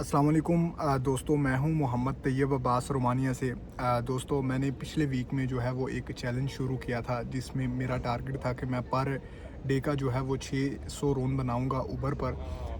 अस्सलाम वालेकुम दोस्तों, मैं हूं मोहम्मद तैयब अब्बास रोमानिया से। दोस्तों, मैंने पिछले वीक में जो है वो एक चैलेंज शुरू किया था जिसमें मेरा टारगेट था कि मैं पर डे का जो है वो 600 रोन बनाऊंगा ऊबर पर।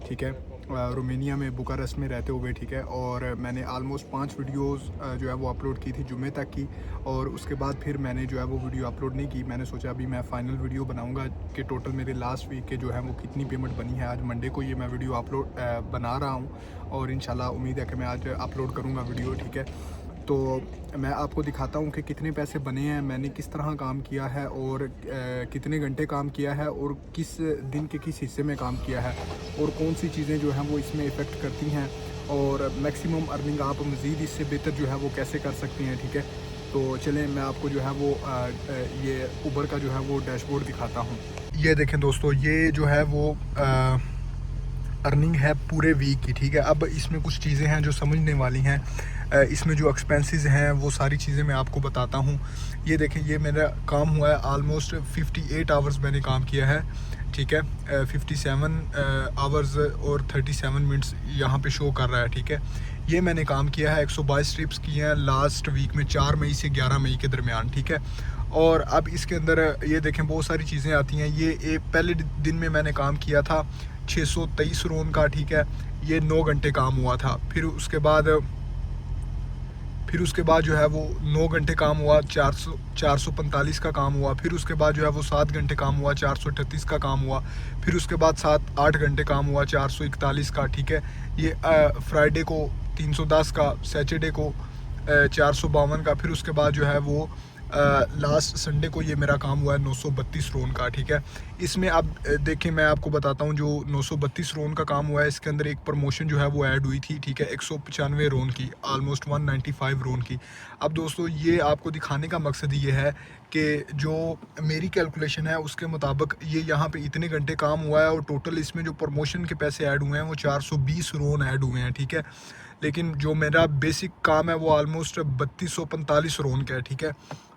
ठीक है, रोमानिया में बुकारेस्ट में रहते हुए। ठीक है, और मैंने आलमोस्ट 5 वीडियोस जो है वो अपलोड की थी जुम्मे तक की। और उसके बाद फिर मैंने जो है वो वीडियो अपलोड नहीं की। मैंने सोचा अभी मैं फ़ाइनल वीडियो बनाऊंगा कि टोटल मेरे लास्ट वीक के जो है वो कितनी पेमेंट बनी है। आज मंडे को ये मैं वीडियो अपलोड बना रहा हूँ और इंशाल्लाह उम्मीद है कि मैं आज अपलोड करूँगा वीडियो। ठीक है, तो मैं आपको दिखाता हूँ कि कितने पैसे बने हैं, मैंने किस तरह काम किया है और कितने घंटे काम किया है और किस दिन के किस हिस्से में काम किया है और कौन सी चीज़ें जो हैं वो इसमें इफ़ेक्ट करती हैं और मैक्सिमम अर्निंग आप मज़ीद इससे बेहतर जो है वो कैसे कर सकती हैं। ठीक है, तो चलें मैं आपको जो है वो ये उबर का जो है वो डैशबोर्ड दिखाता हूँ। ये देखें दोस्तों, ये जो है वो अर्निंग है पूरे वीक की। ठीक है, अब इसमें कुछ चीज़ें हैं जो समझने वाली हैं। इसमें जो एक्सपेंसेस हैं वो सारी चीज़ें मैं आपको बताता हूँ। ये देखें, ये मेरा काम हुआ है ऑलमोस्ट 58 आवर्स मैंने काम किया है। ठीक है, 57 आवर्स और 37 मिनट्स यहाँ पे शो कर रहा है। ठीक है, ये मैंने काम किया है, 122 ट्रिप्स किए हैं लास्ट वीक में 4 मई से 11 मई के दरमियान। ठीक है, और अब इसके अंदर ये देखें बहुत सारी चीज़ें आती हैं। ये पहले दिन में मैंने काम किया था 623 रोन का। ठीक है, ये 9 घंटे काम हुआ था। फिर उसके बाद जो है वो 9 घंटे काम हुआ, 445 का काम हुआ। फिर उसके बाद जो है वो 7 घंटे काम हुआ, 438 का काम हुआ। फिर उसके बाद 7-8 घंटे काम हुआ, 441 का। ठीक है, ये फ्राइडे को 310 का, सैटरडे को 452 का। फिर उसके बाद जो है वो लास्ट संडे को ये मेरा काम हुआ है 932 रोन का। ठीक है, इसमें अब देखें मैं आपको बताता हूँ, जो 932 रोन का काम हुआ है इसके अंदर एक प्रमोशन जो है वो ऐड हुई थी। ठीक है, 195 रोन की, ऑलमोस्ट 195 रोन की। अब दोस्तों, ये आपको दिखाने का मकसद ये है कि जो मेरी कैलकुलेशन है उसके मुताबिक ये यहाँ पे इतने घंटे काम हुआ है और टोटल इसमें जो प्रमोशन के पैसे ऐड हुए हैं वो 420 रोन ऐड हुए हैं। ठीक है, लेकिन जो मेरा बेसिक काम है वो ऑलमोस्ट 3245 रोन का है। ठीक है,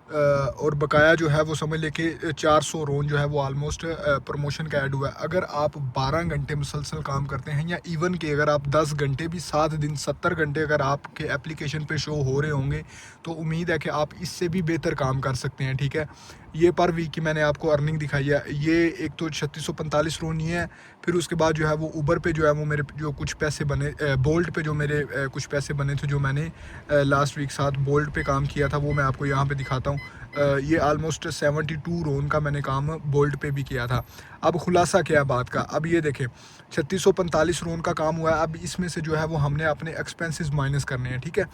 और बकाया जो है वो समझ लेके 400 रोन जो है वो ऑलमोस्ट प्रमोशन का ऐड हुआ है। अगर आप 12 घंटे मुसलसल काम करते हैं या इवन कि अगर आप 10 घंटे भी 7 दिन 70 घंटे अगर आपके एप्लीकेशन पे शो हो रहे होंगे तो उम्मीद है कि आप इससे भी बेहतर काम कर सकते हैं। ठीक है, ये पर वीक की मैंने आपको अर्निंग दिखाई है। ये एक तो 3645 रोन ही है। फिर उसके बाद जो है वो ऊबर पे जो है वो मेरे जो कुछ पैसे बने, बोल्ट पे जो मेरे कुछ पैसे बने थे जो मैंने लास्ट वीक साथ बोल्ट पे काम किया था, वो मैं आपको यहाँ पे दिखाता हूँ। ये ऑलमोस्ट 72 रोन का मैंने काम बोल्ट पे भी किया था। अब खुलासा क्या है बात का, अब ये देखें 3645 रोन का काम हुआ है। अब इसमें से जो है वो हमने अपने एक्सपेंसेस माइनस करने हैं। ठीक है,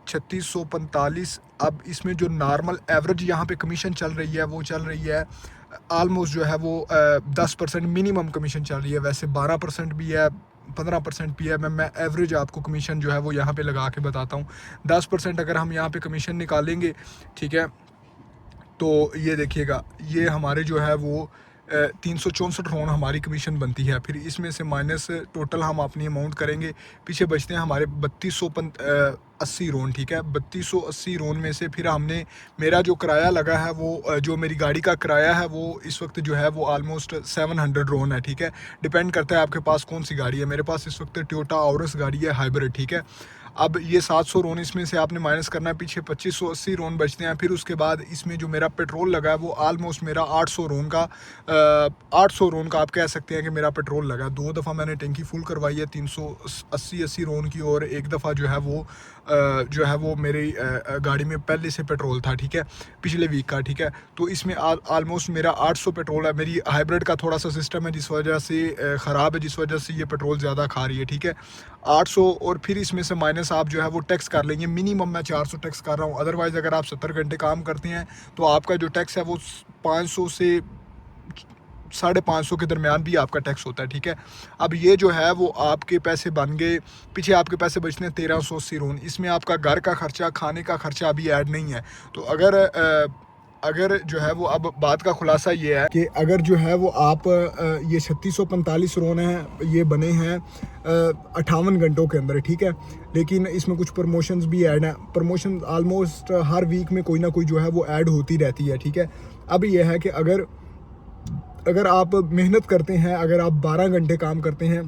3645। अब इसमें जो नॉर्मल एवरेज यहाँ पे कमीशन चल रही है वो चल रही है ऑलमोस्ट जो है वो 10% मिनिमम कमीशन चल रही है। वैसे 12% भी है, 15% भी है। मैं एवरेज आपको कमीशन जो है वो यहाँ पे लगा के बताता हूँ। 10% अगर हम यहाँ पे कमीशन निकालेंगे, ठीक है, तो ये देखिएगा, ये हमारे जो है वो 364 रोन हमारी कमीशन बनती है। फिर इसमें से माइनस टोटल हम अपनी अमाउंट करेंगे, पीछे बचते हैं हमारे 3280 रोन। ठीक है, 3280 रोन में से फिर हमने मेरा जो किराया लगा है वो जो मेरी गाड़ी का किराया है वो इस वक्त जो है वो ऑलमोस्ट 700 रोन है। ठीक है, डिपेंड करता है आपके पास कौन सी गाड़ी है। मेरे पास इस वक्त टोयोटा औरस गाड़ी है, हाइब्रिड। ठीक है, अब ये 700 रोन इसमें से आपने माइनस करना है, पीछे 2580 रोन बचते हैं। फिर उसके बाद इसमें जो मेरा पेट्रोल लगा है वो ऑलमोस्ट मेरा 800 रोन का 800 रोन का आप कह सकते हैं कि मेरा पेट्रोल लगा है। 2 दफ़ा मैंने टंकी फुल करवाई है 380 रोन की, और एक दफ़ा जो है वो मेरी गाड़ी में पहले से पेट्रोल था। ठीक है, पिछले वीक का। ठीक है, तो इसमें ऑलमोस्ट मेरा 800 पेट्रोल है। मेरी हाइब्रिड का थोड़ा सा सिस्टम है जिस वजह से ख़राब है, जिस वजह से ये पेट्रोल ज़्यादा खा रही है। ठीक है, 800, और फिर इसमें से माइनस आप जो है वो टैक्स कर लेंगे। मिनिमम मैं 400 टैक्स कर रहा हूँ, अदरवाइज़ अगर आप 70 घंटे काम करते हैं तो आपका जो टैक्स है वो 500 से 550 के दरमियान भी आपका टैक्स होता है। ठीक है, अब ये जो है वो आपके पैसे बन गए, पीछे आपके पैसे बचते हैं 1380 रोन। इसमें आपका घर का खर्चा, खाने का खर्चा अभी ऐड नहीं है। तो अगर जो है वो, अब बात का खुलासा ये है कि अगर जो है वो आप ये 3645 रोन हैं, ये बने हैं 58 घंटों के अंदर। ठीक है, लेकिन इसमें कुछ प्रमोशंस भी ऐड हैं। प्रमोशन ऑलमोस्ट हर वीक में कोई ना कोई जो है वो ऐड होती रहती है। ठीक है, अब ये है कि अगर आप मेहनत करते हैं, अगर आप 12 घंटे काम करते हैं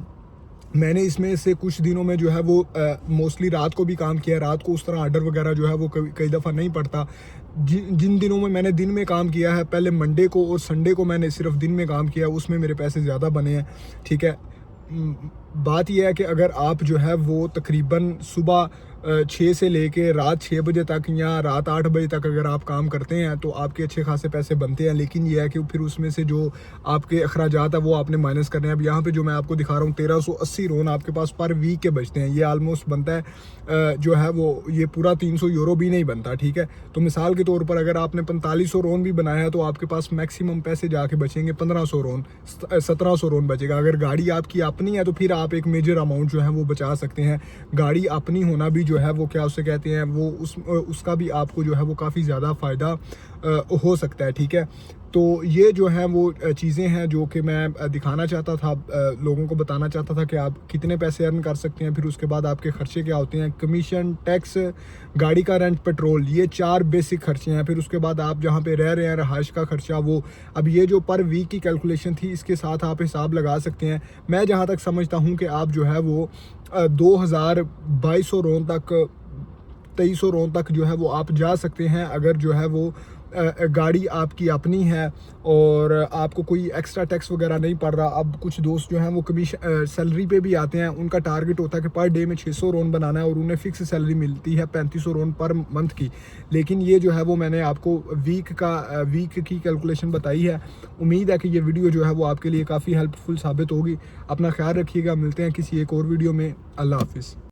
मैंने इसमें से कुछ दिनों में जो है वो मोस्टली रात को भी काम किया। रात को उस तरह ऑर्डर वगैरह जो है वो कई दफ़ा नहीं पड़ता। जिन दिनों में मैंने दिन में काम किया है, पहले मंडे को और संडे को मैंने सिर्फ दिन में काम किया, उसमें मेरे पैसे ज़्यादा बने हैं, ठीक है। बात यह है कि अगर आप जो है वो तकरीबन सुबह 6 से लेके रात 6 बजे तक या रात 8 बजे तक अगर आप काम करते हैं तो आपके अच्छे खासे पैसे बनते हैं। लेकिन यह है कि फिर उसमें से जो आपके अखराजात है वो आपने माइनस करने हैं। अब यहाँ पे जो मैं आपको दिखा रहा हूँ 1380 रोन आपके पास पर वीक के बचते हैं। ये आलमोस्ट बनता है जो है वो ये पूरा 300 यूरो भी नहीं बनता, ठीक है। तो मिसाल के तौर पर अगर आपने 4500 रोन भी बनाया है तो आपके पास मैक्सिमम पैसे जाके बचेंगे 1500 रोन, 1700 रोन बचेगा। अगर गाड़ी आपकी अपनी है तो फिर आप एक मेजर अमाउंट जो है वो बचा सकते हैं। गाड़ी अपनी होना भी जो है वो क्या उसे कहते हैं वो उसका भी आपको जो है वो काफ़ी ज़्यादा फ़ायदा हो सकता है, ठीक है। तो ये जो है वो चीज़ें हैं जो कि मैं दिखाना चाहता था, लोगों को बताना चाहता था कि आप कितने पैसे अर्न कर सकते हैं। फिर उसके बाद आपके खर्चे क्या होते हैं, कमीशन, टैक्स, गाड़ी का रेंट, पेट्रोल, ये 4 बेसिक खर्चे हैं। फिर उसके बाद आप जहाँ पे रह रहे हैं रहाइश का खर्चा वो। अब ये जो पर वीक की कैलकुलेशन थी इसके साथ आप हिसाब लगा सकते हैं। मैं जहाँ तक समझता हूँ कि आप जो है वो 2200 रोन तक, 2300 रोन तक जो है वो आप जा सकते हैं अगर जो है वो गाड़ी आपकी अपनी है और आपको कोई एक्स्ट्रा टैक्स वगैरह नहीं पड़ रहा। अब कुछ दोस्त जो हैं वो कमीशन सैलरी पे भी आते हैं, उनका टारगेट होता है कि पर डे में 600 रोन बनाना है और उन्हें फ़िक्स सैलरी मिलती है 3500 रोन पर मंथ की। लेकिन ये जो है वो मैंने आपको वीक की कैलकुलेशन बताई है। उम्मीद है कि ये वीडियो जो है वो आपके लिए काफ़ी हेल्पफुल साबित होगी। अपना ख्याल रखिएगा, मिलते हैं किसी एक और वीडियो में। अल्लाह हाफिज़।